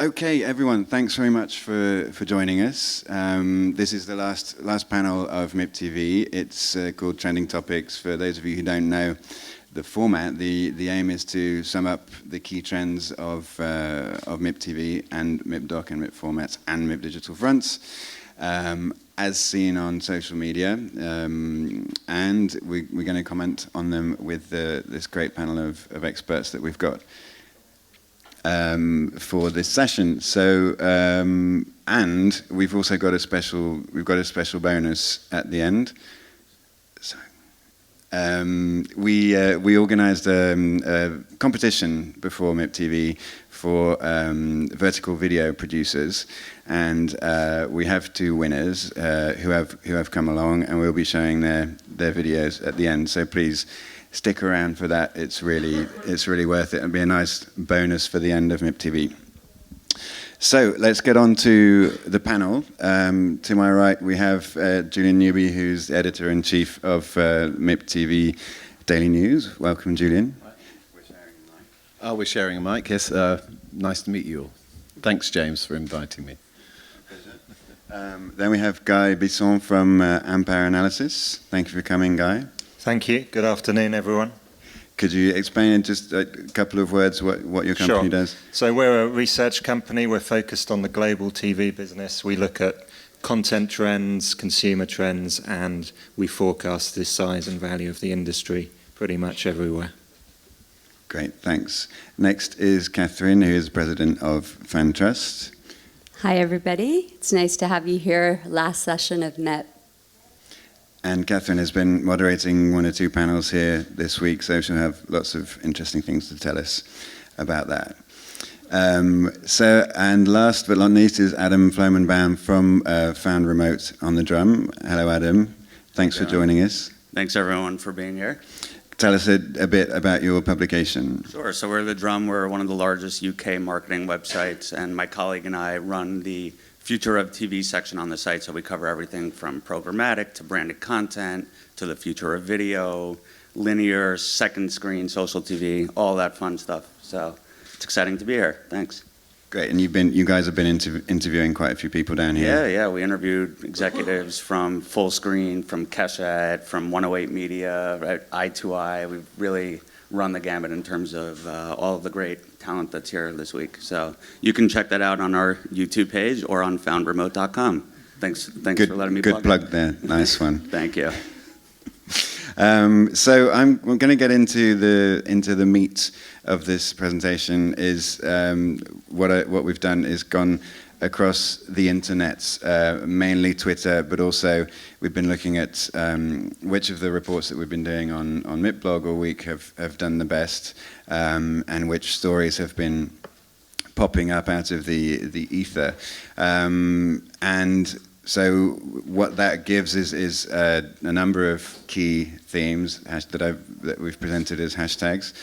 Okay, everyone, thanks very much for joining us. This is the last panel of MIPTV. It's called Trending Topics. For those of you who don't know the format, the aim is to sum up the key trends of MIPTV and MIPDoc and MIP formats and MIP digital fronts, as seen on social media. And we're going to comment on them with this great panel of experts that we've got for this session. So, and we've also got a special bonus at the end. So, we organised a competition before MIPTV for vertical video producers, and we have two winners who have come along, and we'll be showing their videos at the end. So please stick around for that. It's really worth it. It'll be a nice bonus for the end of MIPTV. So let's get on to the panel. To my right, we have Julian Newby, who's editor-in-chief of MIPTV Daily News. Welcome, Julian. We're sharing a mic. Oh, we're sharing a mic, yes. Nice to meet you all. Thanks, James, for inviting me. Then we have Guy Bisson from AMPERE Analysis. Thank you for coming, Guy. Thank you. Good afternoon, everyone. Could you explain in just a couple of words what your company does? So we're a research company. We're focused on the global TV business. We look at content trends, consumer trends, and we forecast the size and value of the industry pretty much everywhere. Great, thanks. Next is Catherine, who is president of Fan Trust. Hi, everybody. It's nice to have you here. Last session of MIP. And Catherine has been moderating one or two panels here this week, so she'll have lots of interesting things to tell us about that. And last but not least is Adam Flomenbaum from Found Remote on the drum. Hello, Adam. Thanks for joining us. Thanks, everyone, for being here. Tell us a bit about your publication. Sure. So we're The Drum. We're one of the largest UK marketing websites, and my colleague and I run the Future of TV section on the site, so we cover everything from programmatic to branded content to the future of video, linear, second screen, social TV, all that fun stuff. So it's exciting to be here. Thanks. Great, and you guys have been interviewing quite a few people down here. Yeah, we interviewed executives from Full Screen, from Keshet, from 108 Media, right, Eye2Eye. We've really run the gamut in terms of all of the great talent that's here this week. So you can check that out on our YouTube page or on foundremote.com. Thanks for letting me plug. Good plug there. Nice one. Thank you. So we're going to get into the meat of this presentation. Is what we've done is gone across the internet, mainly Twitter, but also we've been looking at which of the reports that we've been doing on MIPblog all week have done the best, and which stories have been popping up out of the ether. And so what that gives is a number of key themes that we've presented as hashtags.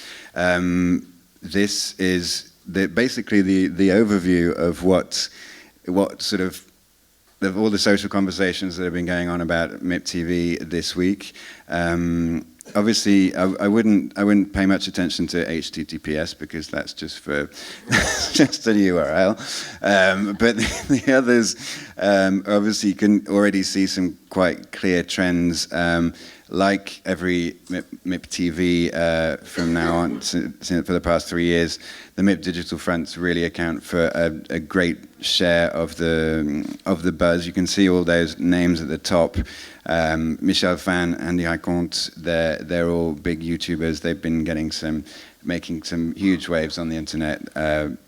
This is basically the overview of what sort of all the social conversations that have been going on about MIPTV this week. Obviously, I wouldn't pay much attention to HTTPS because that's just for just a URL. But the others, obviously, you can already see some quite clear trends. Like every MIPTV from now on, for the past 3 years, the MIP digital fronts really account for a great share of the buzz. You can see all those names at the top. Michel Fan, Andy Highcount, they're all big YouTubers. They've been making some huge waves on the internet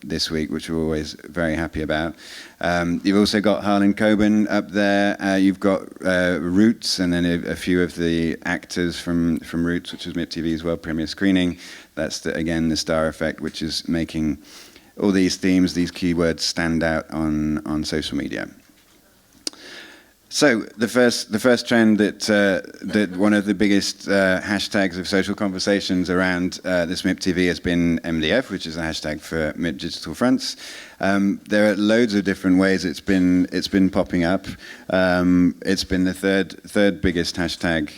this week, which we're always very happy about. You've also got Harlan Coben up there. You've got Roots, and then a few of the actors from Roots, which was MIPTV's world premiere screening. That's again the star effect, which is making all these themes, these keywords stand out on social media. So the first trend that one of the biggest hashtags of social conversations around this MIPTV has been MDF, which is a hashtag for MIP digital fronts. There are loads of different ways it's been popping up. It's been the third biggest hashtag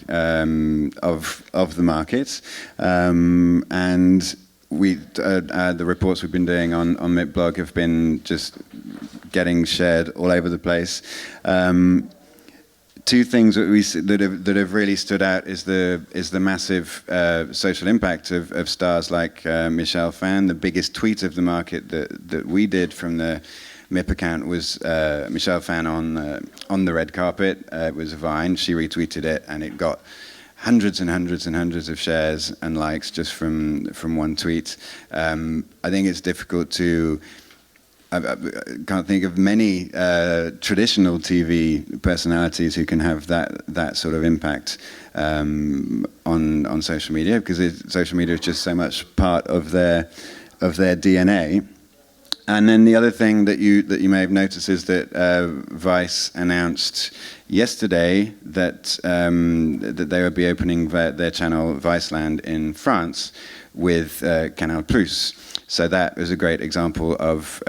of the market, and the reports we've been doing on MIPblog have been just getting shared all over the place. Two things that have really stood out is the massive social impact of stars like Michel Fan. The biggest tweet of the market that we did from the MIP account was Michel Fan on the red carpet. It was a Vine. She retweeted it, and it got hundreds and hundreds and hundreds of shares and likes just from one tweet. I think it's difficult to. I can't think of many traditional TV personalities who can have that sort of impact on social media, because social media is just so much part of their DNA. And then the other thing that you may have noticed is that Vice announced yesterday that that they would be opening their channel Viceland in France with Canal+. So that was a great example of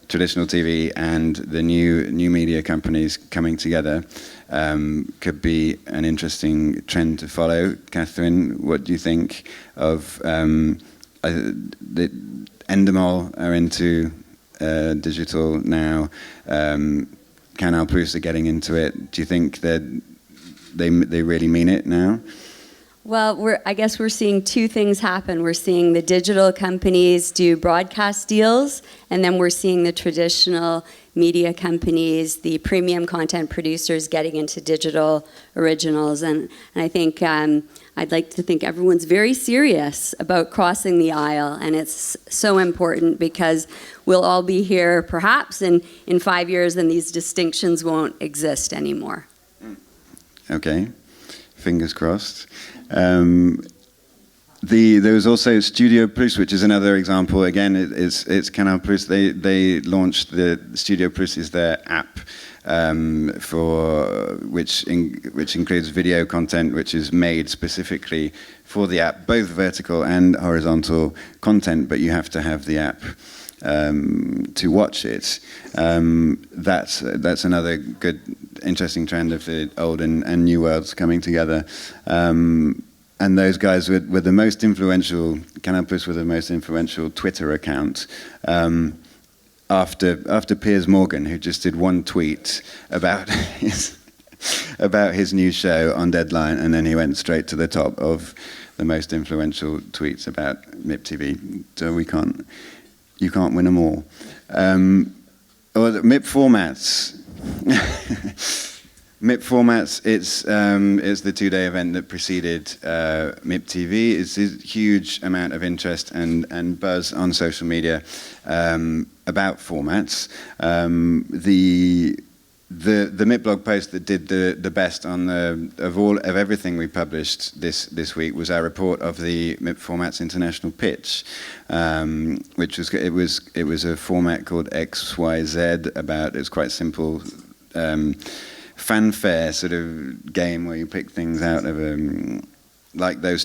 traditional TV and the new media companies coming together. Could be an interesting trend to follow. Catherine, what do you think of the Endemol are into digital now? Canal+ are getting into it. Do you think that they really mean it now? Well, I guess we're seeing two things happen. We're seeing the digital companies do broadcast deals, and then we're seeing the traditional media companies, the premium content producers, getting into digital originals. And I think I'd like to think everyone's very serious about crossing the aisle, and it's so important because we'll all be here perhaps in 5 years, and these distinctions won't exist anymore. Okay, fingers crossed. There was also Studio Plus, which is another example. Again, it's Canal+. They launched the Studio Plus is their app which includes video content, which is made specifically for the app, both vertical and horizontal content. But you have to have the app to watch it. That's another good, interesting trend of the old and new worlds coming together. And those guys were the most influential. Canal+ were the most influential Twitter account after Piers Morgan, who just did one tweet about his new show on Deadline, and then he went straight to the top of the most influential tweets about MIPTV. So you can't win them all. Or the MIP formats. MIP formats, it's the two-day event that preceded MIPTV. It's a huge amount of interest and buzz on social media about formats. The MIP blog post that did the best on of everything we published this week was our report of the MIP Formats International Pitch, which was a format called XYZ. It was quite simple. Fanfare sort of game where you pick things out of like those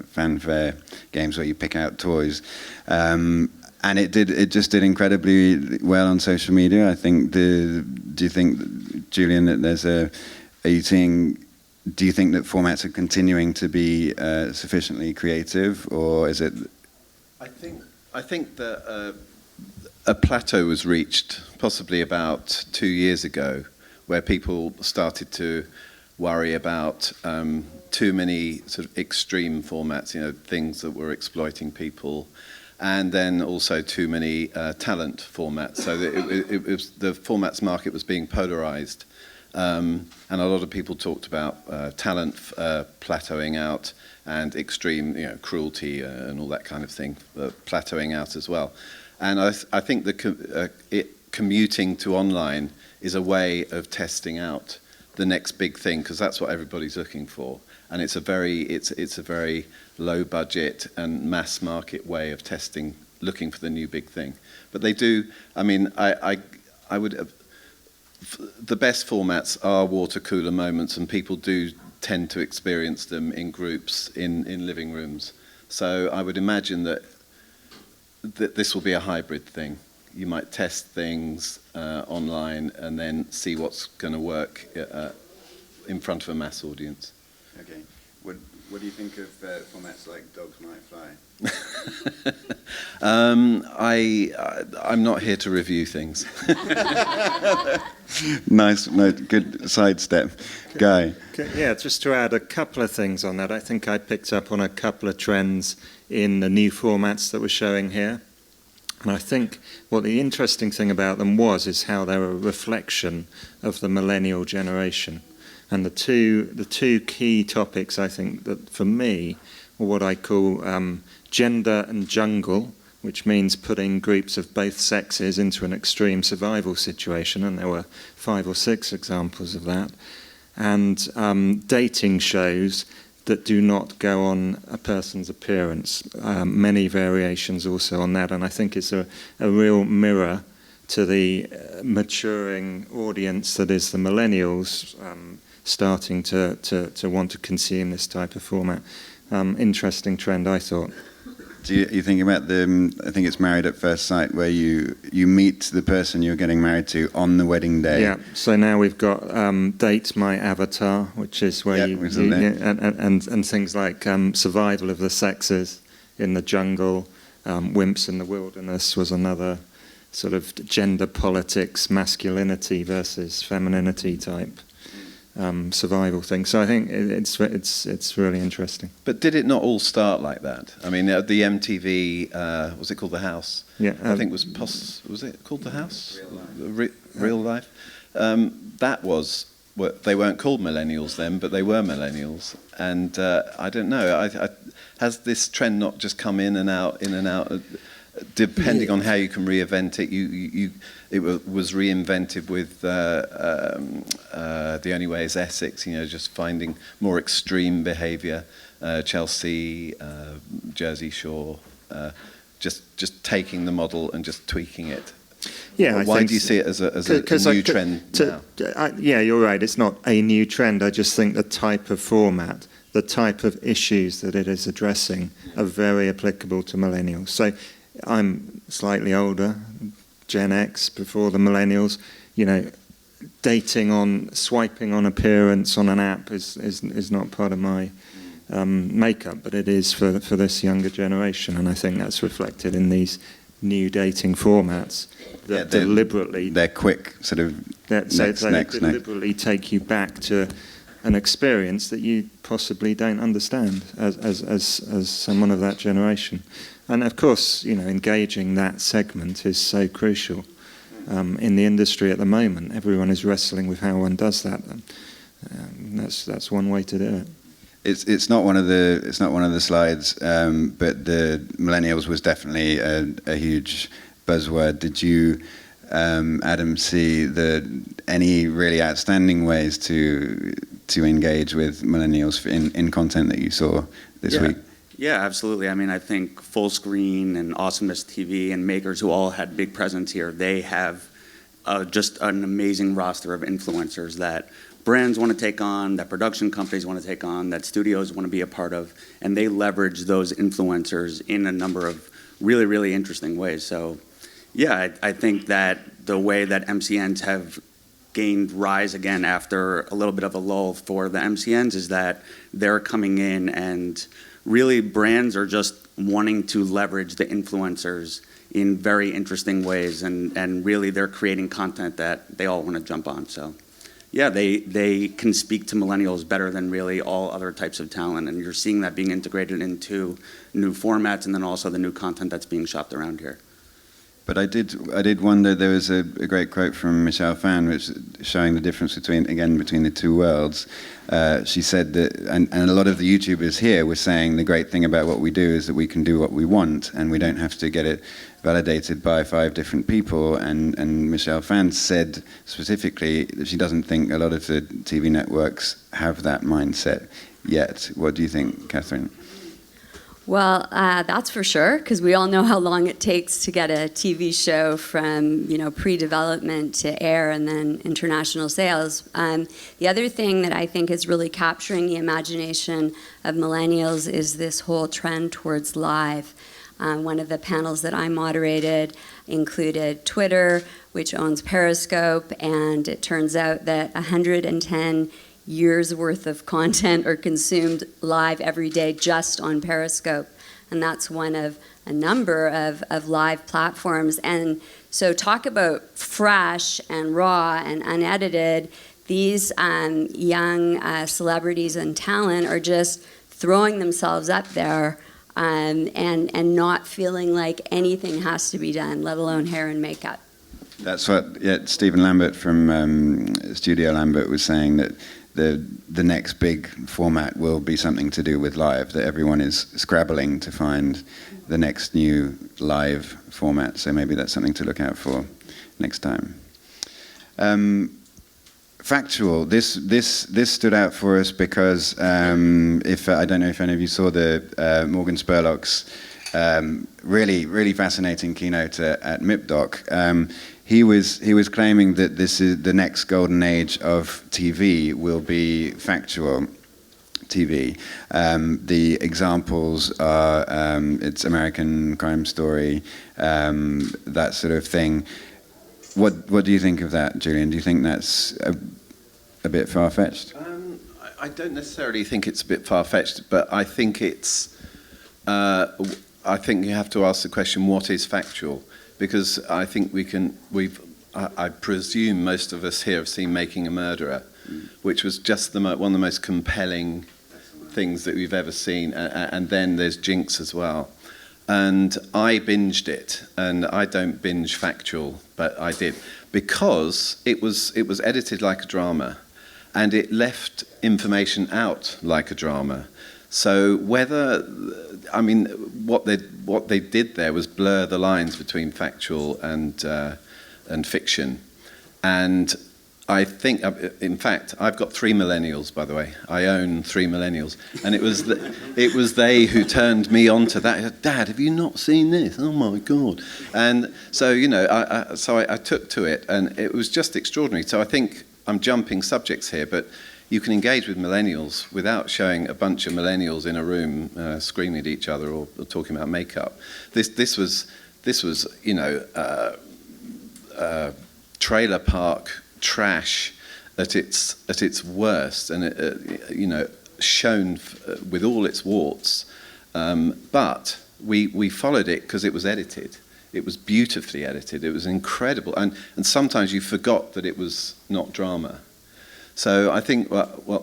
fanfare games where you pick out toys, and it just did incredibly well on social media. I think. Do you think, Julian, that do you think that formats are continuing to be sufficiently creative, or is it? I think that a plateau was reached possibly about 2 years ago, where people started to worry about too many sort of extreme formats, things that were exploiting people, and then also too many talent formats. So it was, the formats market was being polarized, and a lot of people talked about talent plateauing out and extreme, cruelty and all that kind of thing plateauing out as well. And I think commuting to online is a way of testing out the next big thing, because that's what everybody's looking for, and it's a very low budget and mass market way of looking for the new big thing. But they do. I mean, I would. The best formats are water cooler moments, and people do tend to experience them in groups in living rooms. So I would imagine that this will be a hybrid thing. You might test things online and then see what's going to work in front of a mass audience. Okay. What do you think of formats like Dogs Might Fly? I'm not here to review things. Nice, no, good sidestep. Guy? Yeah, just to add a couple of things on that. I think I picked up on a couple of trends in the new formats that we're showing here. And I think what the interesting thing about them is how they're a reflection of the millennial generation. And the two key topics, I think, that for me are what I call gender and jungle, which means putting groups of both sexes into an extreme survival situation, and there were 5 or 6 examples of that, and dating shows that do not go on a person's appearance. Many variations also on that, and I think it's a real mirror to the maturing audience that is the millennials, starting to want to consume this type of format. Interesting trend, I thought. Do you think about I think it's Married at First Sight, where you meet the person you're getting married to on the wedding day? Yeah, so now we've got Date My Avatar, which is where and things like survival of the sexes in the jungle, wimps in the wilderness was another sort of gender politics, masculinity versus femininity type survival thing. So I think it's really interesting. But did it not all start like that? I mean, the MTV, was it called The House? Yeah, I think was it called The House? Real Life. That was. Well, they weren't called millennials then, but they were millennials. And I don't know. Has this trend not just come in and out? Depending on how you can reinvent it, it was reinvented with The Only Way Is Essex. Just finding more extreme behaviour. Chelsea, Jersey Shore, just taking the model and just tweaking it. Yeah, why do you see it as a new trend now? Yeah, you're right. It's not a new trend. I just think the type of format, the type of issues that it is addressing, are very applicable to millennials. So I'm slightly older, Gen X, before the millennials. Swiping on appearance on an app is not part of my makeup, but it is for this younger generation, and I think that's reflected in these new dating formats that deliberately... They're quick, sort of deliberately take you back to an experience that you possibly don't understand as someone of that generation. And of course, engaging that segment is so crucial in the industry at the moment. Everyone is wrestling with how one does that. That's one way to do it. It's not one of the slides, but the millennials was definitely a huge buzzword. Did you, Adam, see any really outstanding ways to engage with millennials in content that you saw this week? Yeah, absolutely. I mean, I think Full Screen and Awesomeness TV and Makers, who all had big presence here, they have just an amazing roster of influencers that brands want to take on, that production companies want to take on, that studios want to be a part of, and they leverage those influencers in a number of really, really interesting ways. So, yeah, I think that the way that MCNs have gained rise again after a little bit of a lull for the MCNs is that they're coming in and really brands are just wanting to leverage the influencers in very interesting ways, and really they're creating content that they all want to jump on. So yeah, they can speak to millennials better than really all other types of talent, and you're seeing that being integrated into new formats and then also the new content that's being shopped around here. But I did wonder, there was a great quote from Michelle Phan, which showing the difference between the two worlds. She said that, and a lot of the YouTubers here were saying the great thing about what we do is that we can do what we want, and we don't have to get it validated by 5 different people. And Michelle Phan said specifically that she doesn't think a lot of the TV networks have that mindset yet. What do you think, Catherine? Well, that's for sure, because we all know how long it takes to get a TV show from pre-development to air and then international sales. The other thing that I think is really capturing the imagination of millennials is this whole trend towards live. One of the panels that I moderated included Twitter, which owns Periscope, and it turns out that 110 years worth of content are consumed live every day just on Periscope. And that's one of a number of live platforms. And so talk about fresh and raw and unedited. These young celebrities and talent are just throwing themselves up there and not feeling like anything has to be done, let alone hair and makeup. That's what Stephen Lambert from Studio Lambert was saying, that the next big format will be something to do with live, that everyone is scrabbling to find the next new live format. So maybe that's something to look out for next time. Factual. This stood out for us because I don't know if any of you saw the Morgan Spurlock's really fascinating keynote at MIPDoc. He was claiming that this is the next golden age of TV will be factual TV. The examples are it's American Crime Story, that sort of thing. What do you think of that, Julian? Do you think that's a bit far-fetched? I don't necessarily think it's a bit far-fetched, but I think it's. I think you have to ask the question: what is factual? Because I think I presume most of us here have seen Making a Murderer, which was just one of the most compelling things that we've ever seen, and then there's Jinx as well. And I binged it, and I don't binge factual, but I did, because it was edited like a drama, and it left information out like a drama. So what they did there was blur the lines between factual and fiction, and I think, in fact, I've got 3 millennials, by the way. I own 3 millennials. And it was they who turned me on to that. Dad, have you not seen this? Oh, my God. And so, I took to it, and it was just extraordinary. So I think I'm jumping subjects here, but you can engage with millennials without showing a bunch of millennials in a room screaming at each other or talking about makeup. This was trailer park trash at its worst, and shown with all its warts. But we followed it because it was edited. It was beautifully edited. It was incredible, and sometimes you forgot that it was not drama. So I think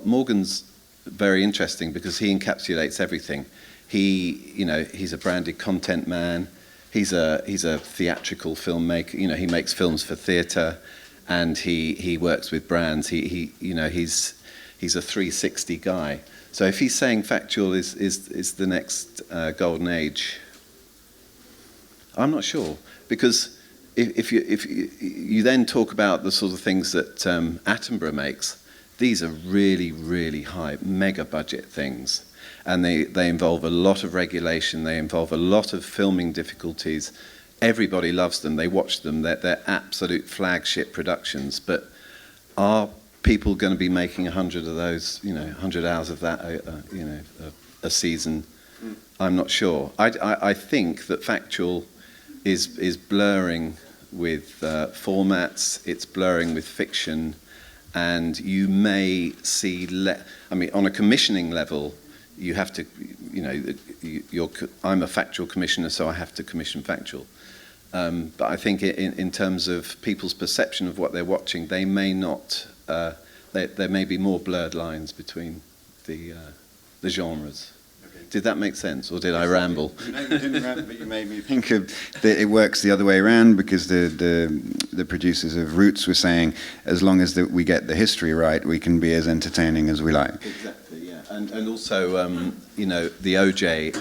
Morgan's very interesting because he encapsulates everything. He's a branded content man. He's a theatrical filmmaker. He makes films for theatre. And he works with brands. He's a 360 guy. So if he's saying factual is the next golden age, I'm not sure, because if you then talk about the sort of things that AMPERE makes, these are really, really high, mega budget things, and they involve a lot of regulation. They involve a lot of filming difficulties. Everybody loves them. They watch them. They're absolute flagship productions. But are people going to be making 100 of those? 100 hours of that, a season? I'm not sure. I think that factual is blurring with formats. It's blurring with fiction, and you may see. On a commissioning level, you have to. I'm a factual commissioner, so I have to commission factual. But I think in terms of people's perception of what they're watching, they may not. There may be more blurred lines between the genres. Okay. Did that make sense, or did I ramble? No, you didn't ramble, but you made me think of that it works the other way around, because the producers of Roots were saying, as long as we get the history right, we can be as entertaining as we like. Exactly. Yeah. And also the OJ.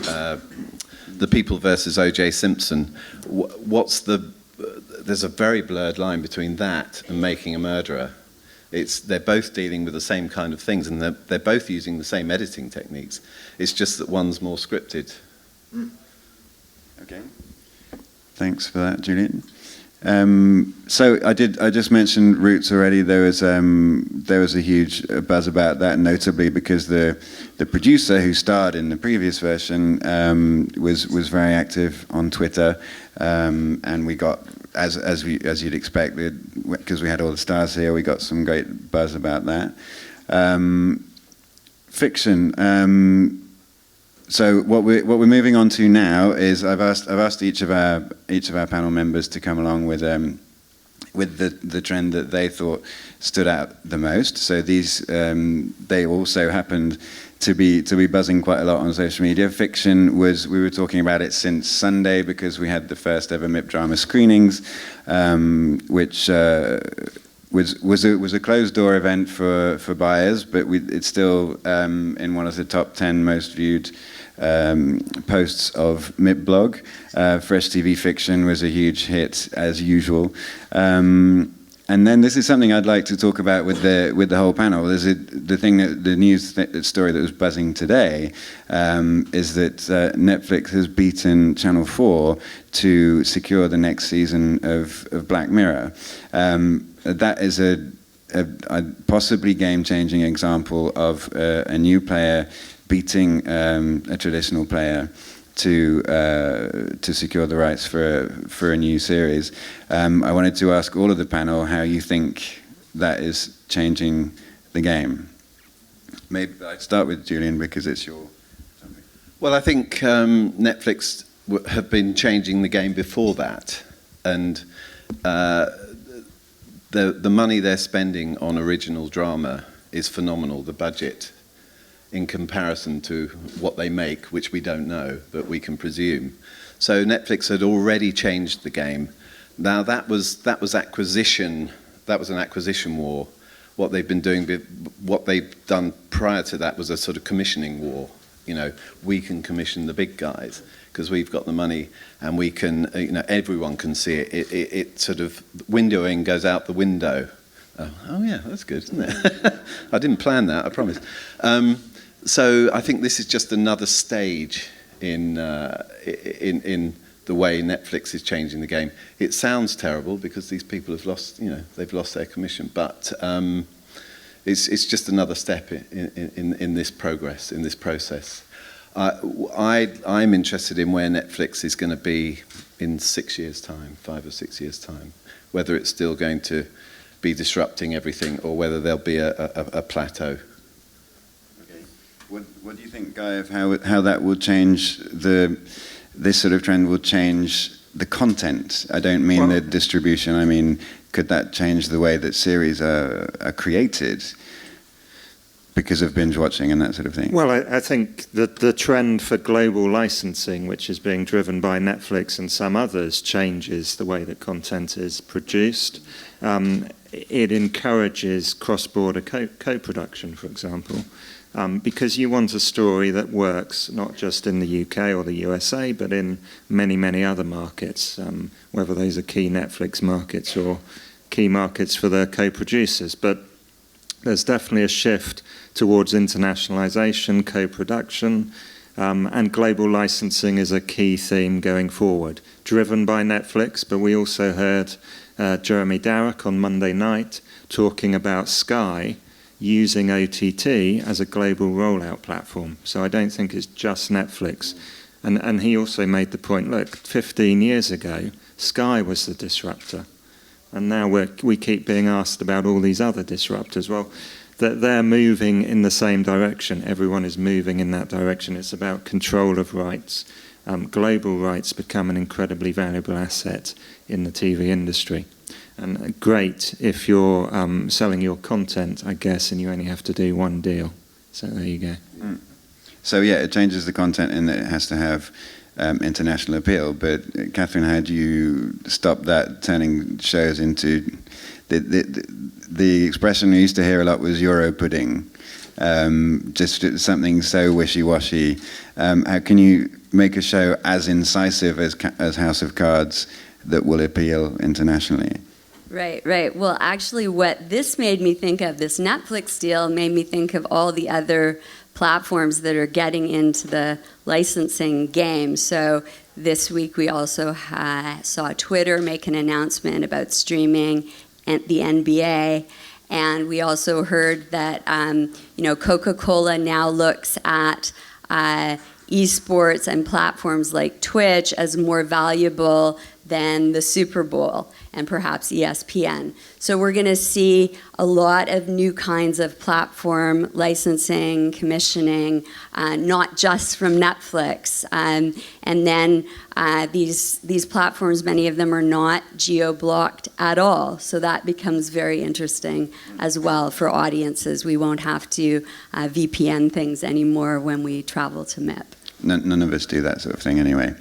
The People versus O.J. Simpson, there's a very blurred line between that and Making a Murderer. They're both dealing with the same kind of things, and they're both using the same editing techniques. It's just that one's more scripted. Okay. Thanks for that, Julian. So I just mentioned Roots already. There was a huge buzz about that, notably because the producer who starred in the previous version was very active on Twitter, and we got, as you'd expect, because we had all the stars here, we got some great buzz about that. Fiction. So what we're moving on to now is I've asked each of our panel members to come along with the trend that they thought stood out the most. So these they also happened to be buzzing quite a lot on social media. Fiction we were talking about it since Sunday because we had the first ever MIP drama screenings, which was a closed door event for buyers, but it's still in one of the top 10 most viewed posts of MIP blog. Fresh TV Fiction was a huge hit as usual. And then this is something I'd like to talk about with the whole panel. The news story that was buzzing today is that Netflix has beaten Channel 4 to secure the next season of Black Mirror. That is a possibly game-changing example of a new player beating a traditional player to secure the rights for a new series. I wanted to ask all of the panel how you think that is changing the game. Maybe I'd start with Julian because it's your topic. Well, I think Netflix have been changing the game before that, and the money they're spending on original drama is phenomenal. The budget, in comparison to what they make, which we don't know, but we can presume. So Netflix had already changed the game. Now that was acquisition. That was an acquisition war. What they've been doing, what they've done prior to that was a sort of commissioning war. You know, we can commission the big guys because we've got the money and we can. You know, everyone can see it. It sort of windowing goes out the window. Oh yeah, that's good, isn't it? I didn't plan that, I promise. So I think this is just another stage in the way Netflix is changing the game. It sounds terrible because these people have lost, they've lost their commission, but it's just another step in this progress, in this process. I'm interested in where Netflix is going to be in 6 years' time, 5 or 6 years' time, whether it's still going to be disrupting everything or whether there'll be a plateau. What do you think, Guy, of how that will change this sort of trend will change the content? I don't mean the distribution. I mean, could that change the way that series are created because of binge watching and that sort of thing? Well, I think that the trend for global licensing, which is being driven by Netflix and some others, changes the way that content is produced. It encourages cross-border co-production, for example. Because you want a story that works not just in the UK or the USA, but in many, many other markets, whether those are key Netflix markets or key markets for their co-producers. But there's definitely a shift towards internationalization, co-production, and global licensing is a key theme going forward, driven by Netflix, but we also heard Jeremy Darroch on Monday night talking about Sky using OTT as a global rollout platform. So I don't think it's just Netflix. And he also made the point, look, 15 years ago, Sky was the disruptor. And now we keep being asked about all these other disruptors. Well, they're moving in the same direction. Everyone is moving in that direction. It's about control of rights. Global rights become an incredibly valuable asset in the TV industry. And great if you're selling your content, I guess, and you only have to do one deal. So there you go. Mm. So yeah, it changes the content in that it has to have international appeal. But Catherine, how do you stop that turning shows into the expression we used to hear a lot was Euro pudding, just something so wishy-washy. How can you make a show as incisive as House of Cards that will appeal internationally? Right. Well, actually, what this made me think of, this Netflix deal, made me think of all the other platforms that are getting into the licensing game. So this week we also saw Twitter make an announcement about streaming and the NBA. And we also heard that Coca-Cola now looks at eSports and platforms like Twitch as more valuable than the Super Bowl and perhaps ESPN. So we're going to see a lot of new kinds of platform licensing, commissioning, not just from Netflix. And then these platforms, many of them are not geo-blocked at all. So that becomes very interesting as well for audiences. We won't have to VPN things anymore when we travel to MIP. None of us do that sort of thing anyway.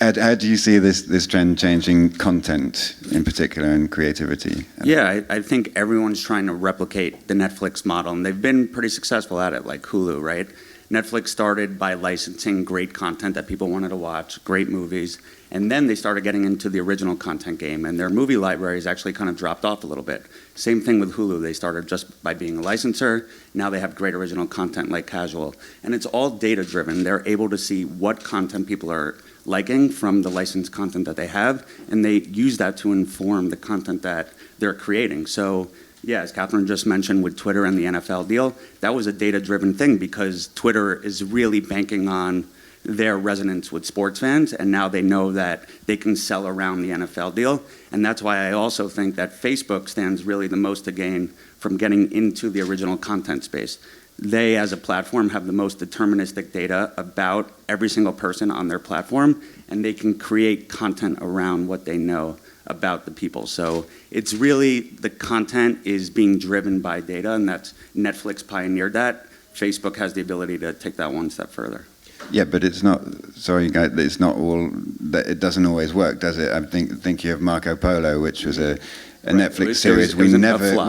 How do you see this trend changing content in particular and creativity? Yeah, I think everyone's trying to replicate the Netflix model, and they've been pretty successful at it, like Hulu, right? Netflix started by licensing great content that people wanted to watch, great movies, and then they started getting into the original content game, and their movie libraries actually kind of dropped off a little bit. Same thing with Hulu. They started just by being a licensor. Now they have great original content like casual, and it's all data-driven. They're able to see what content people are liking from the licensed content that they have, and they use that to inform the content that they're creating. So, yeah, as Catherine just mentioned with Twitter and the NFL deal, that was a data-driven thing because Twitter is really banking on their resonance with sports fans, and now they know that they can sell around the NFL deal. And that's why I also think that Facebook stands really the most to gain from getting into the original content space. They, as a platform, have the most deterministic data about every single person on their platform, and they can create content around what they know about the people. So it's really, the content is being driven by data, and that's Netflix pioneered that. Facebook has the ability to take that one step further. Yeah, but it's not. Sorry, guys, it's not all. It doesn't always work, does it? I think you have Marco Polo, which was a Netflix series. We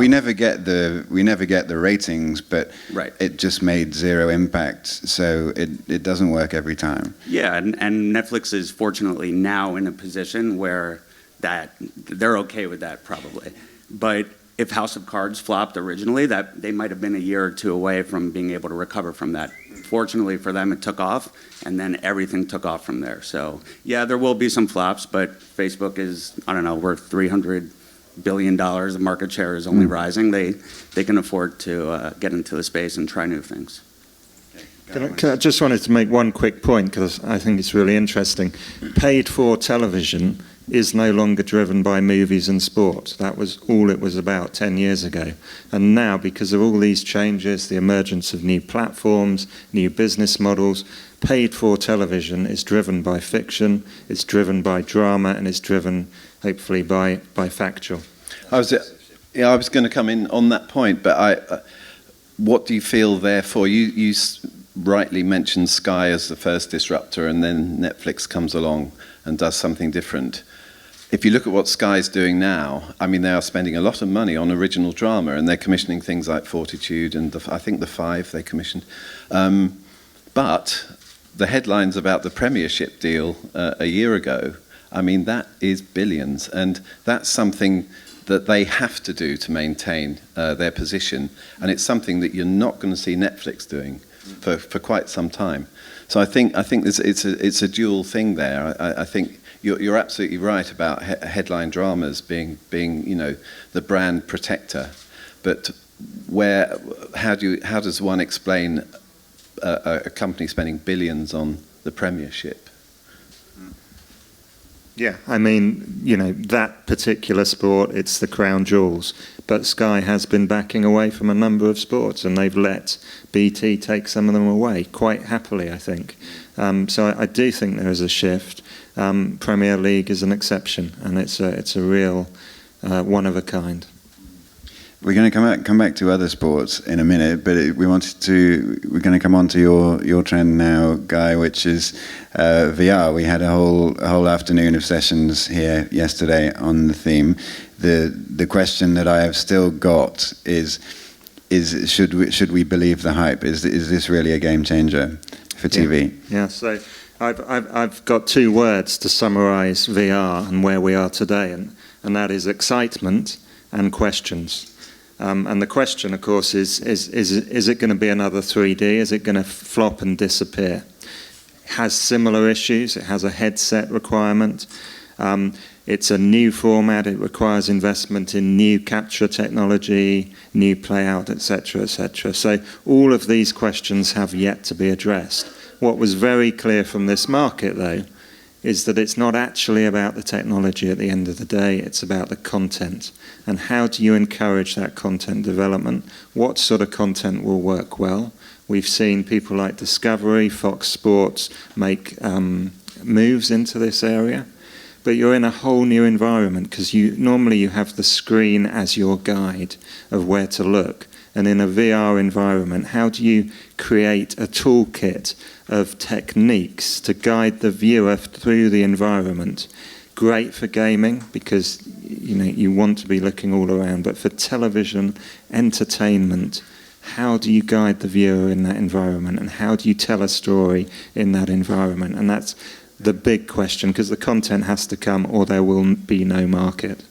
never get the ratings, but it just made zero impact. So it doesn't work every time. Yeah, and Netflix is fortunately now in a position where that they're okay with that probably. But if House of Cards flopped originally, that they might have been a year or two away from being able to recover from that. Fortunately for them, it took off, and then everything took off from there. So yeah, there will be some flops, but Facebook is, I don't know, worth $300 billion. The market share is only rising. They can afford to get into the space and try new things. I just wanted to make one quick point because I think it's really interesting. Paid for television is no longer driven by movies and sport. That was all it was about 10 years ago. And now, because of all these changes, the emergence of new platforms, new business models, paid for television is driven by fiction, it's driven by drama, and it's driven, hopefully, by factual. I was going to come in on that point, but what do you feel, therefore? You rightly mentioned Sky as the first disruptor, and then Netflix comes along and does something different. If you look at what Sky's doing now, I mean, they are spending a lot of money on original drama, and they're commissioning things like Fortitude and I think the Five they commissioned. But the headlines about the Premiership deal a year ago, I mean, that is billions, and that's something that they have to do to maintain their position, and it's something that you're not going to see Netflix doing for quite some time. So I think it's a dual thing there. I think you're absolutely right about headline dramas being the brand protector, but how does one explain a company spending billions on the Premiership? Yeah, I mean, that particular sport, it's the crown jewels. But Sky has been backing away from a number of sports, and they've let BT take some of them away quite happily, I think. So I do think there is a shift. Premier League is an exception, and it's a real one of a kind. We're going to come back to other sports in a minute, but we're going to come on to your trend now, Guy, which is VR. We had a whole afternoon of sessions here yesterday on the theme. The question that I have still got is should we believe the hype? Is this really a game changer for TV? Yeah. So I've got two words to summarise VR and where we are today, and that is excitement and questions. And the question, of course, is it going to be another 3D? Is it going to flop and disappear? It has similar issues. It has a headset requirement. It's a new format. It requires investment in new capture technology, new playout, etc., etc. So all of these questions have yet to be addressed. What was very clear from this market, though, is that it's not actually about the technology at the end of the day, it's about the content. And how do you encourage that content development? What sort of content will work well? We've seen people like Discovery, Fox Sports make moves into this area. But you're in a whole new environment because normally you have the screen as your guide of where to look. And in a VR environment, how do you create a toolkit of techniques to guide the viewer through the environment? Great for gaming because you want to be looking all around, but for television, entertainment, how do you guide the viewer in that environment, and how do you tell a story in that environment? And that's the big question, because the content has to come or there will be no market.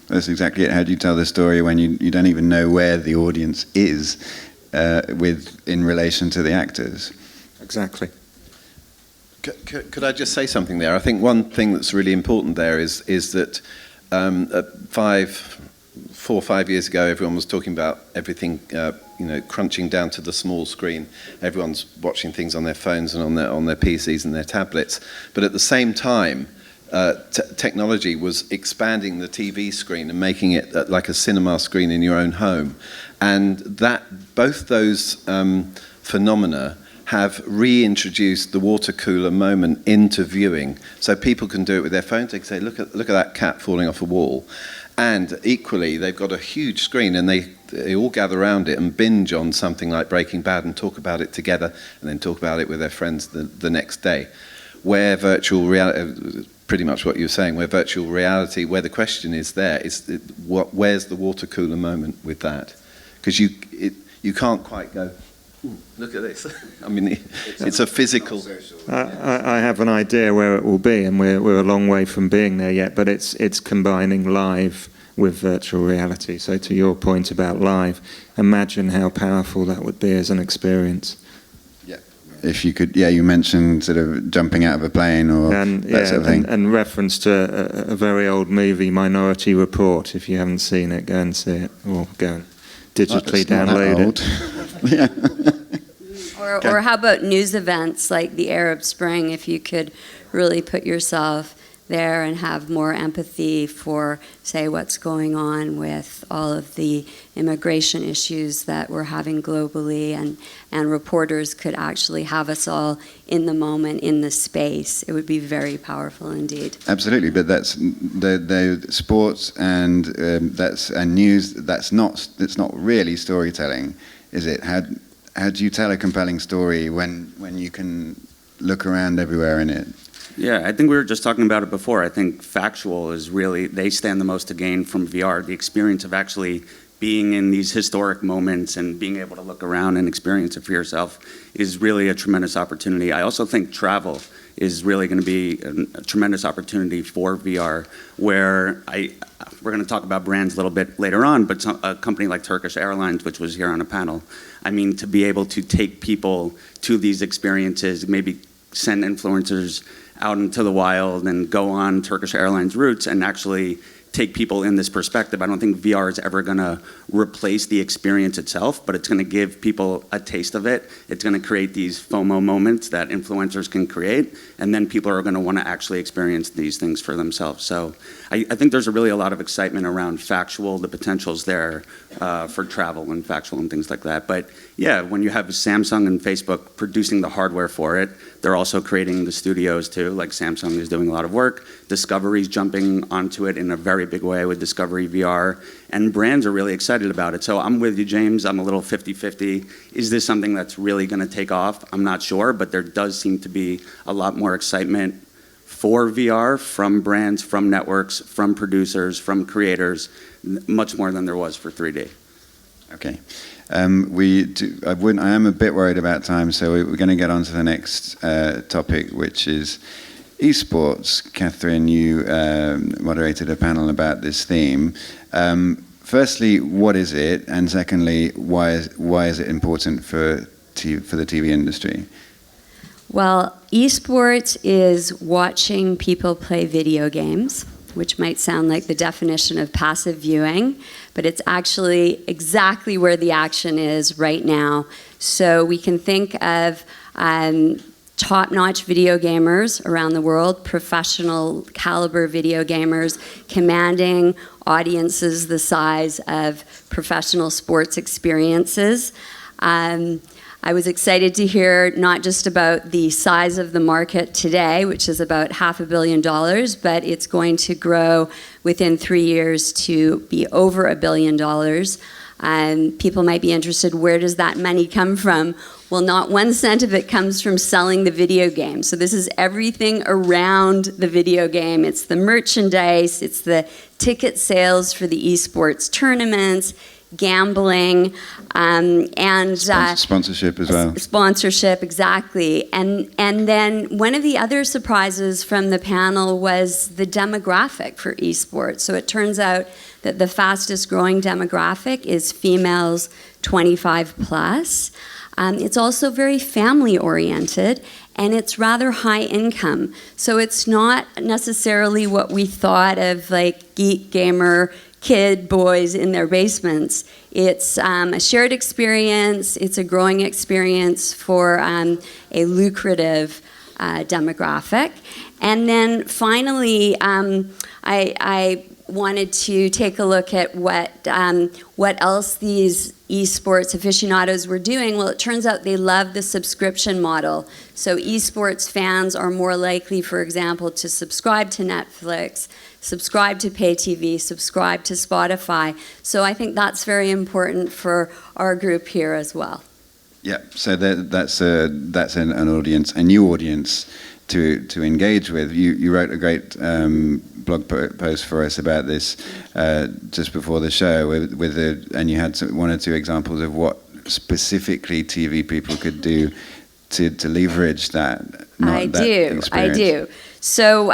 That's exactly it. How do you tell the story when you don't even know where the audience is in relation to the actors? Exactly. Could I just say something there? I think one thing that's really important there is that 4 or 5 years ago, everyone was talking about everything, crunching down to the small screen. Everyone's watching things on their phones and on their PCs and their tablets. But at the same time, technology was expanding the TV screen and making it like a cinema screen in your own home. And both those phenomena have reintroduced the water cooler moment into viewing. So people can do it with their phones. They can say, look at that cat falling off a wall. And equally, they've got a huge screen and they all gather around it and binge on something like Breaking Bad and talk about it together and then talk about it with their friends the next day. Where virtual reality, pretty much what you were saying, where virtual reality, where the question is where's the water cooler moment with that? Because you can't quite go, ooh, look at this. I mean, it's a physical. I have an idea where it will be, and we're a long way from being there yet, but it's combining live with virtual reality. So to your point about live, imagine how powerful that would be as an experience. Yeah. If you could, you mentioned sort of jumping out of a plane or that sort of thing. And reference to a very old movie, Minority Report. If you haven't seen it, go and see it, or go and digitally download it. Yeah. Or how about news events like the Arab Spring, if you could really put yourself there and have more empathy for, say, what's going on with all of the immigration issues that we're having globally, and reporters could actually have us all in the moment, in the space. It would be very powerful indeed. Absolutely, but that's the sports and news. It's not really storytelling, is it? How do you tell a compelling story when you can look around everywhere in it? Yeah, I think we were just talking about it before. I think factual is really, they stand the most to gain from VR. The experience of actually being in these historic moments and being able to look around and experience it for yourself is really a tremendous opportunity. I also think travel is really going to be a tremendous opportunity for VR, where we're going to talk about brands a little bit later on, but a company like Turkish Airlines, which was here on a panel, I mean, to be able to take people to these experiences, maybe send influencers out into the wild and go on Turkish Airlines routes and actually take people in this perspective. I don't think VR is ever going to replace the experience itself, but it's going to give people a taste of it. It's going to create these FOMO moments that influencers can create, and then people are going to want to actually experience these things for themselves. So I think there's really a lot of excitement around factual, the potentials there for travel and factual and things like that. But yeah, when you have Samsung and Facebook producing the hardware for it, they're also creating the studios too, like Samsung is doing a lot of work. Discovery's jumping onto it in a very big way with Discovery VR, and brands are really excited about it. So I'm with you, James. I'm a little 50-50. Is this something that's really going to take off? I'm not sure, but there does seem to be a lot more excitement for VR from brands, from networks, from producers, from creators, much more than there was for 3D. Okay. I am a bit worried about time, so we're going to get on to the next topic, which is eSports. Catherine, you moderated a panel about this theme. Firstly, what is it? And secondly, why is it important for the TV industry? Well, eSports is watching people play video games, which might sound like the definition of passive viewing, but it's actually exactly where the action is right now. So we can think of top-notch video gamers around the world, professional caliber video gamers, commanding audiences the size of professional sports experiences. I was excited to hear not just about the size of the market today, which is about $500 million, but it's going to grow within 3 years to be over $1 billion. People might be interested, where does that money come from? Well, not 1 cent of it comes from selling the video game. So this is everything around the video game. It's the merchandise, it's the ticket sales for the eSports tournaments, gambling, and sponsorship as well. Sponsorship, exactly. And then one of the other surprises from the panel was the demographic for esports. So it turns out that the fastest growing demographic is females 25 plus. It's also very family oriented, and it's rather high income. So it's not necessarily what we thought of, like geek gamer kid boys in their basements. It's a shared experience. It's a growing experience for a lucrative demographic. And then finally, I wanted to take a look at what else these esports aficionados were doing. Well, it turns out they love the subscription model. So esports fans are more likely, for example, to subscribe to Netflix, subscribe to pay TV, subscribe to Spotify. So I think that's very important for our group here as well. Yeah, so that's an audience, a new audience to engage with. You wrote a great blog post for us about this just before the show, and you had one or two examples of what specifically TV people could do to leverage that. I do. So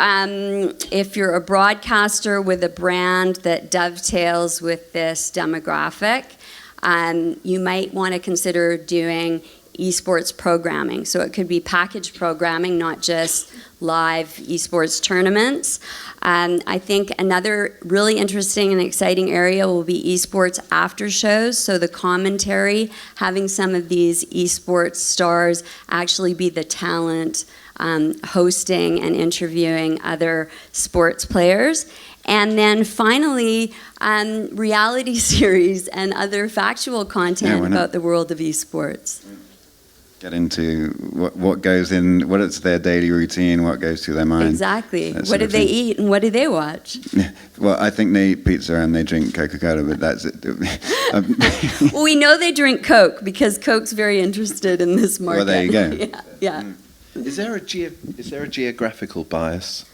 if you're a broadcaster with a brand that dovetails with this demographic, you might want to consider doing esports programming. So it could be packaged programming, not just live esports tournaments. I think another really interesting and exciting area will be esports aftershows. So the commentary, having some of these esports stars actually be the talent, hosting and interviewing other sports players. And then finally, reality series and other factual content about the world of esports. Get into what goes in, what is their daily routine, what goes through their mind. Exactly. What do they eat and what do they watch? Well, I think they eat pizza and they drink Coca-Cola, but that's it. Well, we know they drink Coke because Coke's very interested in this market. Well, there you go. Yeah. Is there a geographical bias?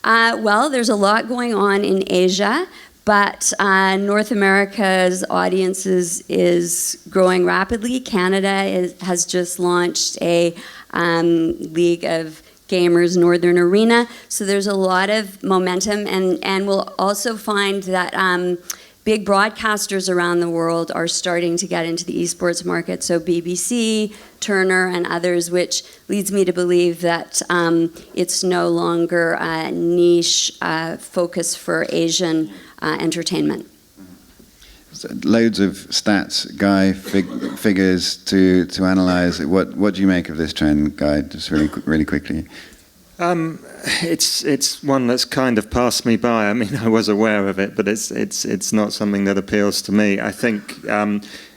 Well, there's a lot going on in Asia, but North America's audiences is growing rapidly. Canada has just launched a League of Gamers Northern Arena, so there's a lot of momentum, and we'll also find that big broadcasters around the world are starting to get into the esports market, so BBC, Turner, and others, which leads me to believe that it's no longer a niche focus for Asian entertainment. So loads of stats, Guy, figures to analyze. What do you make of this trend, Guy? Just really quickly. It's one that's kind of passed me by. I mean, I was aware of it, but it's not something that appeals to me. I think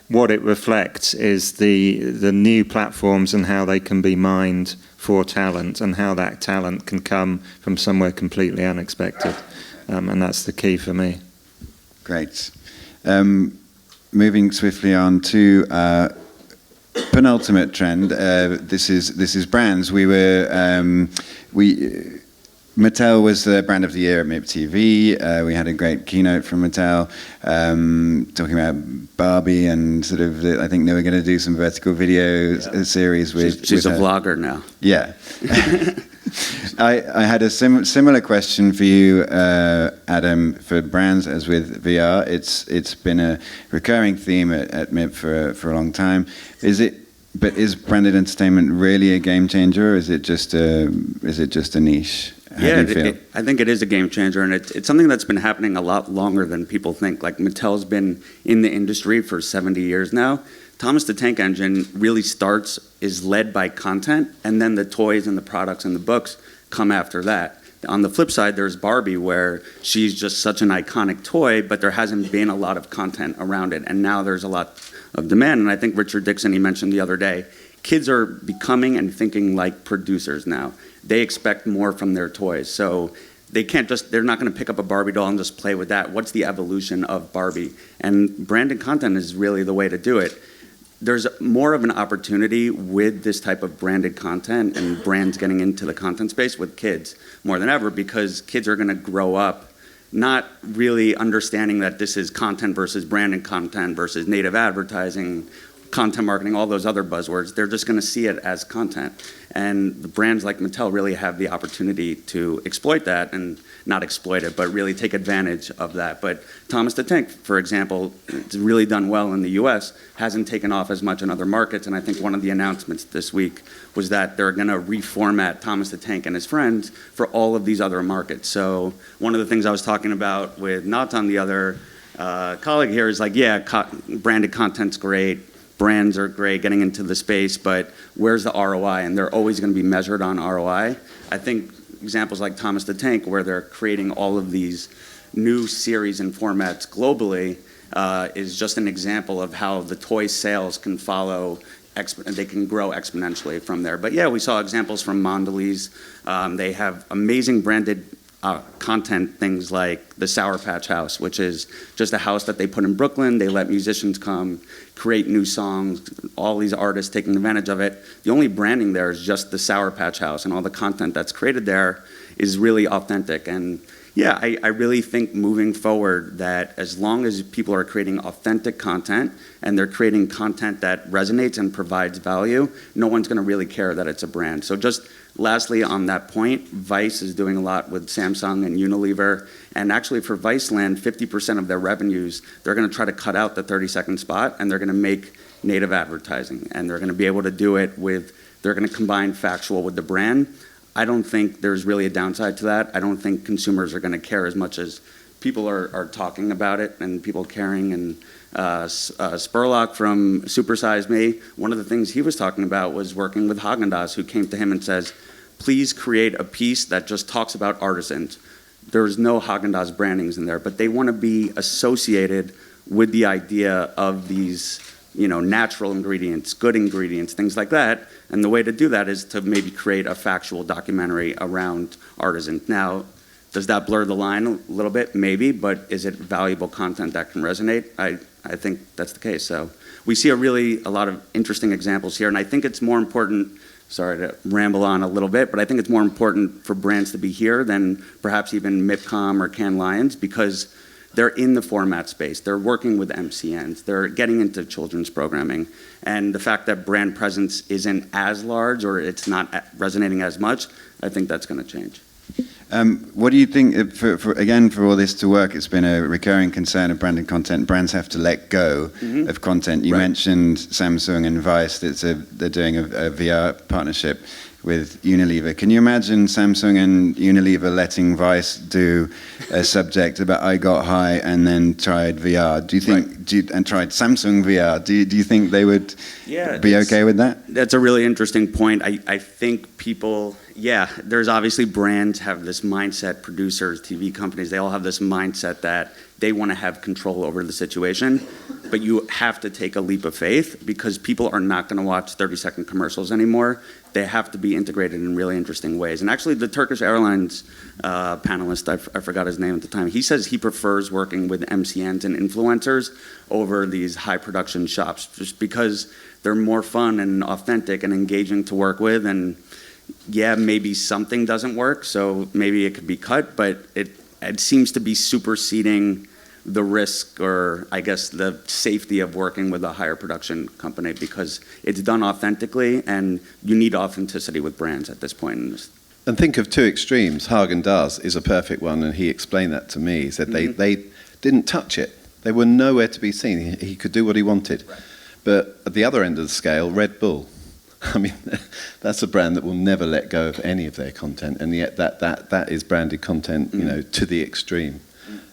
what it reflects is the new platforms and how they can be mined for talent, and how that talent can come from somewhere completely unexpected. And that's the key for me. Great. Moving swiftly on to penultimate trend. This is brands. Mattel was the brand of the year at MIPTV. We had a great keynote from Mattel talking about Barbie, and sort of I think they were going to do some vertical video series with. She's with a vlogger now. Yeah. I had a similar question for you, Adam, for brands as with VR. It's been a recurring theme at MIP for a long time. But is branded entertainment really a game changer, or is it just a niche? How do you feel? I think it is a game changer, and it's something that's been happening a lot longer than people think. Like, Mattel's been in the industry for 70 years now. Thomas the Tank Engine really is led by content, and then the toys and the products and the books come after that. On the flip side, there's Barbie, where she's just such an iconic toy, but there hasn't been a lot of content around it, and now there's a lot of demand. And I think Richard Dixon, he mentioned the other day, kids are becoming and thinking like producers now. They expect more from their toys, so they're not going to pick up a Barbie doll and just play with that. What's the evolution of Barbie? And branded content is really the way to do it. There's more of an opportunity with this type of branded content and brands getting into the content space with kids more than ever, because kids are going to grow up not really understanding that this is content versus branded content versus native advertising, content marketing, all those other buzzwords. They're just going to see it as content. And the brands like Mattel really have the opportunity to exploit that, and not exploit it, but really take advantage of that. But Thomas the Tank, for example, it's really done well in the US, hasn't taken off as much in other markets, and I think one of the announcements this week was that they're going to reformat Thomas the Tank and his friends for all of these other markets. So one of the things I was talking about with Natan, the other colleague here, is like, yeah, branded content's great, brands are great getting into the space, but where's the ROI? And they're always going to be measured on ROI. I think examples like Thomas the Tank, where they're creating all of these new series and formats globally, is just an example of how the toy sales can follow, they can grow exponentially from there. But yeah, we saw examples from Mondelez. They have amazing branded content, things like the Sour Patch House, which is just a house that they put in Brooklyn. They let musicians come, create new songs, all these artists taking advantage of it. The only branding there is just the Sour Patch House, and all the content that's created there is really authentic. And yeah, I really think moving forward that as long as people are creating authentic content and they're creating content that resonates and provides value, no one's going to really care that it's a brand. So just lastly on that point, Vice is doing a lot with Samsung and Unilever. And actually for Viceland, 50% of their revenues, they're going to try to cut out the 30-second spot, and they're going to make native advertising. And they're going to be able to do it they're going to combine factual with the brand. I don't think there's really a downside to that. I don't think consumers are going to care as much as people are talking about it and people caring. And Spurlock from Super Size Me, one of the things he was talking about was working with Haagen-Dazs, who came to him and says, please create a piece that just talks about artisans. There's no Haagen-Dazs brandings in there, but they want to be associated with the idea of these, natural ingredients, good ingredients, things like that. And the way to do that is to maybe create a factual documentary around artisans. Now, does that blur the line a little bit? Maybe, but is it valuable content that can resonate? I think that's the case. So we see a lot of interesting examples here, and I think it's more important, sorry to ramble on a little bit, but I think it's more important for brands to be here than perhaps even MIPCOM or Cannes Lions, because they're in the format space. They're working with MCNs. They're getting into children's programming. And the fact that brand presence isn't as large, or it's not resonating as much, I think that's going to change. What do you think, for all this to work, it's been a recurring concern of branded content. Brands have to let go of content. You mentioned Samsung and Vice, they're doing a VR partnership with Unilever. Can you imagine Samsung and Unilever letting Vice do a subject about I got high and then tried VR? Do you think, and tried Samsung VR, do you think they would be okay with that? That's a really interesting point. I think people, there's obviously brands have this mindset, producers, TV companies, they all have this mindset that they want to have control over the situation, but you have to take a leap of faith, because people are not going to watch 30-second commercials anymore. They have to be integrated in really interesting ways. And actually the Turkish Airlines panelist, I forgot his name at the time, he says he prefers working with MCNs and influencers over these high production shops, just because they're more fun and authentic and engaging to work with. And maybe something doesn't work, so maybe it could be cut, but it seems to be superseding the risk, or I guess the safety of working with a higher production company, because it's done authentically, and you need authenticity with brands at this point. And think of two extremes. Haagen-Dazs is a perfect one, and he explained that to me. He said they didn't touch it. They were nowhere to be seen. He could do what he wanted. Right. But at the other end of the scale, Red Bull. I mean, that's a brand that will never let go of any of their content, and yet that is branded content, to the extreme.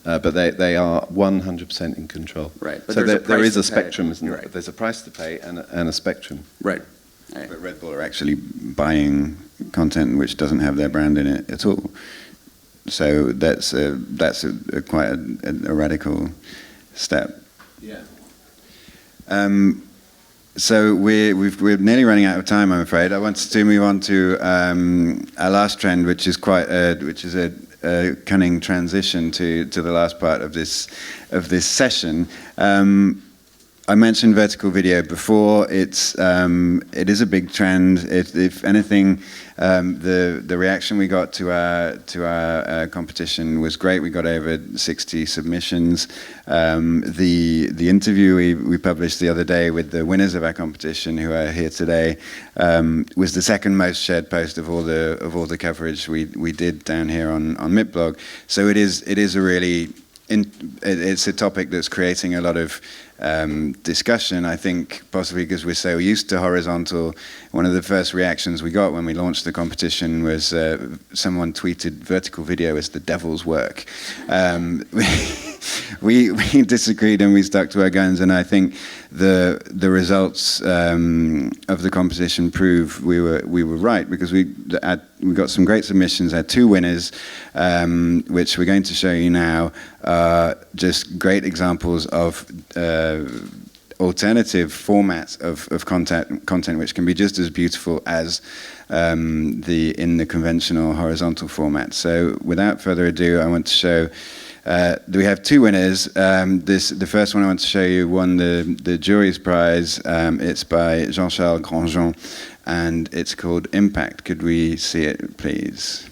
but they are 100% in control. Right, but so there's a there price is a to pay. spectrum, isn't there? Right. There's a price to pay and a spectrum. Right. But Red Bull are actually buying content which doesn't have their brand in it at all. So that's quite a radical step. Yeah. So we're nearly running out of time, I'm afraid. I wanted to move on to our last trend, which is a cunning transition to the last part of this session. I mentioned vertical video before. It is a big trend. If anything, the reaction we got to our competition was great. We got over 60 submissions. The interview we published the other day with the winners of our competition, who are here today, was the second most shared post of all the coverage we did down here on MIPblog. So it is a really it's a topic that's creating a lot of discussion, I think, possibly because we're so used to horizontal. One of the first reactions we got when we launched the competition was someone tweeted, "Vertical video is the devil's work." We disagreed and we stuck to our guns, and I think the results of the competition prove we were right, because we got some great submissions. Had 2 winners, which we're going to show you now. Just great examples of alternative formats of content which can be just as beautiful as in the conventional horizontal format. So without further ado, I want to show. We have 2 winners. The first one I want to show you won the jury's prize. It's by Jean-Charles Granjon, and it's called Impact. Could we see it, please?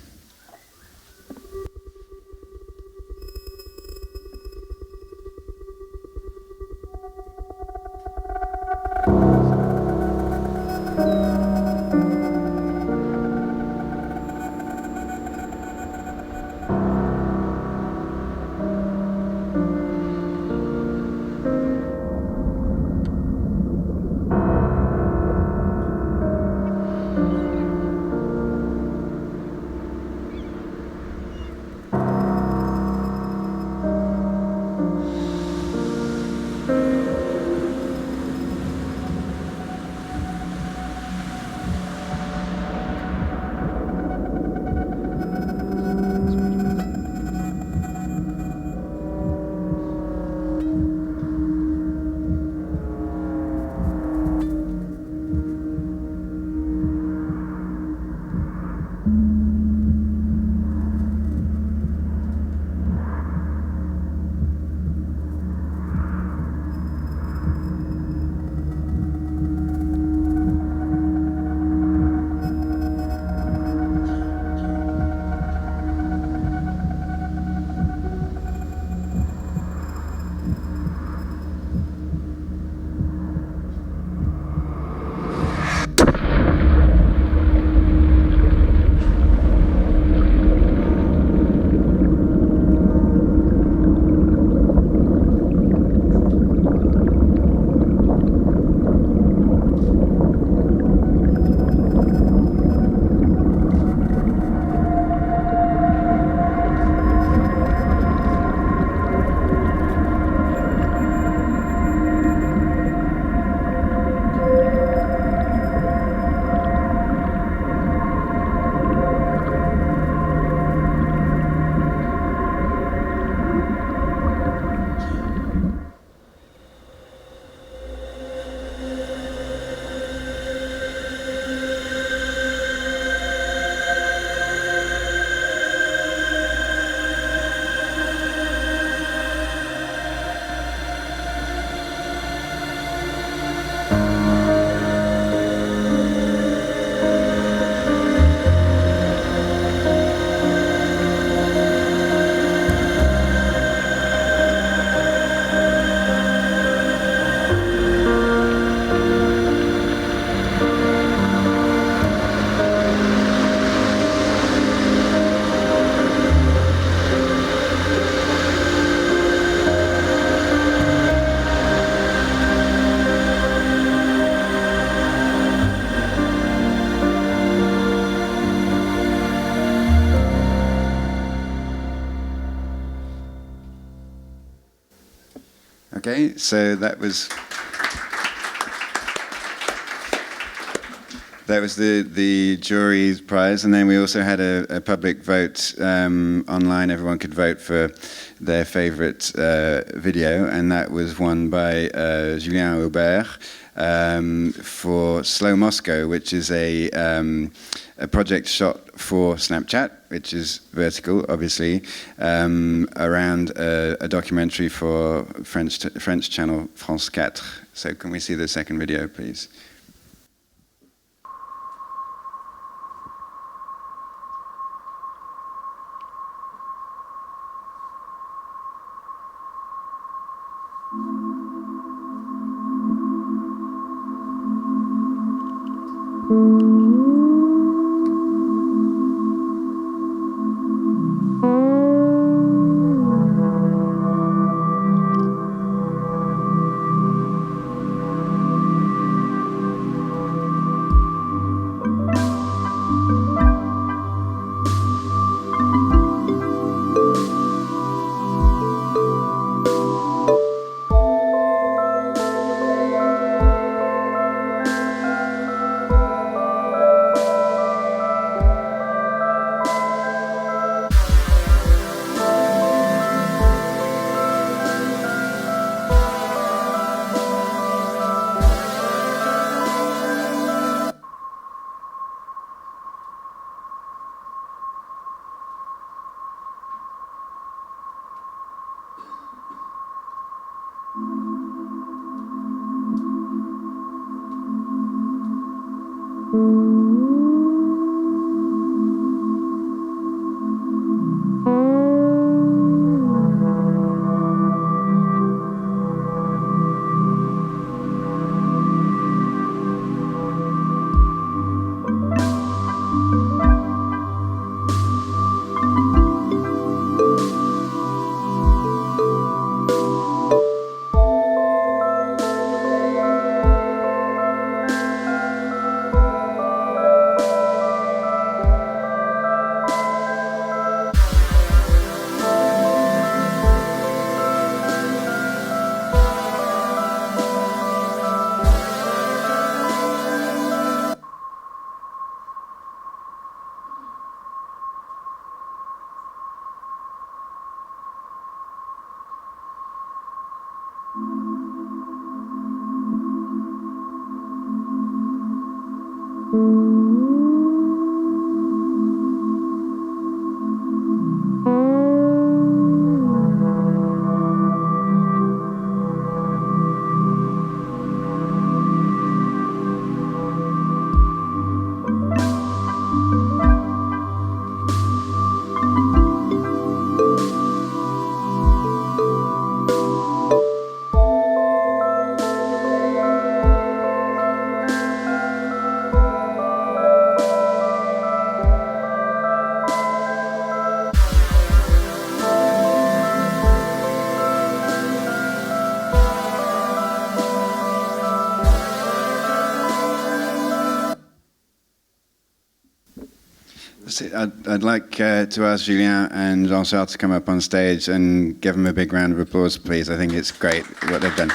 Okay, so that was the jury's prize, and then we also had a public vote online. Everyone could vote for their favorite video, and that was won by Julien Aubert for Slow Moscow, which is a project shot for Snapchat, which is vertical, obviously, around a documentary for French channel France 4. So can we see the second video, please? I'd like to ask Julien and Jean-Charles to come up on stage and give them a big round of applause, please. I think it's great what they've done.